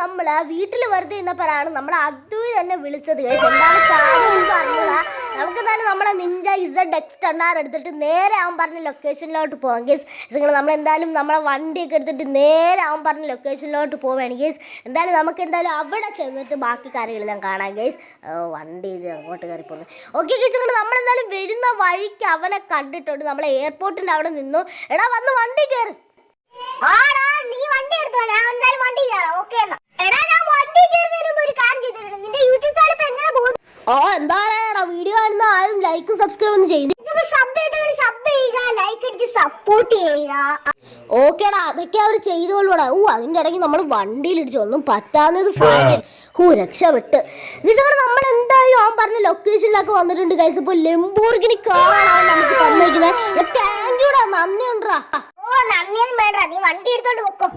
നമ്മൾ വീട്ടിൽ വെറുതെ ഇരുന്നപ്പോഴാണ് നമ്മൾ അദ്വൈ തന്നെ വിളിച്ചത്. എന്താണ് കാര്യം പറഞ്ഞതാ. നമുക്കെന്തായാലും നമ്മളെ നിഞ്ച ZX10R എടുത്തിട്ട് നേരെ അവൻ പറഞ്ഞ ലൊക്കേഷനിലോട്ട് പോകാം ഗേസ്. നിങ്ങൾ നമ്മളെന്തായാലും നമ്മളെ വണ്ടിയൊക്കെ എടുത്തിട്ട് നേരെ അവൻ പറഞ്ഞ ലൊക്കേഷനിലോട്ട് പോവുകയാണ് ഗേസ്. എന്തായാലും നമുക്ക് എന്തായാലും അവിടെ ചെന്നിട്ട് ബാക്കി കാര്യങ്ങളെല്ലാം കാണാം ഗേസ്. വണ്ടി അങ്ങോട്ട് കയറി പോകുന്നത്. ഓക്കെ ഗേസ്, നിങ്ങൾ നമ്മളെന്തായാലും വരുന്ന വഴിക്ക് അവനെ കണ്ടിട്ടുണ്ട്. നമ്മളെ എയർപോർട്ടിൻ്റെ അവിടെ നിന്നു. എടാ വന്ന് വണ്ടി കയറി. നീ വണ്ടി എടുത്തോ, ഞാൻ എന്തായാലും വണ്ടി കയറാം. ഓക്കെ എന്നാ. എടാ ഞാൻ വണ്ടി കയറുന്നതിന് മുമ്പ് ഒരു കാര്യം ചെയ്തിട്ടുണ്ട്. നിന്റെ യൂട്യൂബ് ചാനൽ ഇപ്പൊ എങ്ങനെ പോകും? എന്താ പറയാ, വീഡിയോ കാണുന്ന ആരും ലൈക്കും സബ്സ്ക്രൈബ് ഒന്നും ചെയ്തു. സബ് ചെയ്യുക, ലൈക്ക് അടിച്ച് സപ്പോർട്ട് ചെയ്യുക. ഓക്കേടാ, അതൊക്കെ അവർ ചെയ്തോളൂടാ. അതിൻ്റെ ഇടയ്ക്ക് നമ്മൾ വണ്ടിയിലിടിച്ചു, ഒന്നും പറ്റാവുന്നത് ഭാഗ്യം. രക്ഷപ്പെട്ട്. നിജങ്ങൾ നമ്മൾ എന്തായാലും അവൻ പറഞ്ഞ ലൊക്കേഷനിലൊക്കെ വന്നിട്ടുണ്ട് ഗൈസ്. ഇപ്പോൾ ലംബോർഗിനി കാറാണ് നമുക്ക് തന്നേക്കുന്നത്. താങ്ക് യുടാ, നന്ദി ഉണ്ടാ. നന്ദിയൊന്നും വേണ്ട, നീ വണ്ടി എടുത്തോണ്ട് പോക്കോ.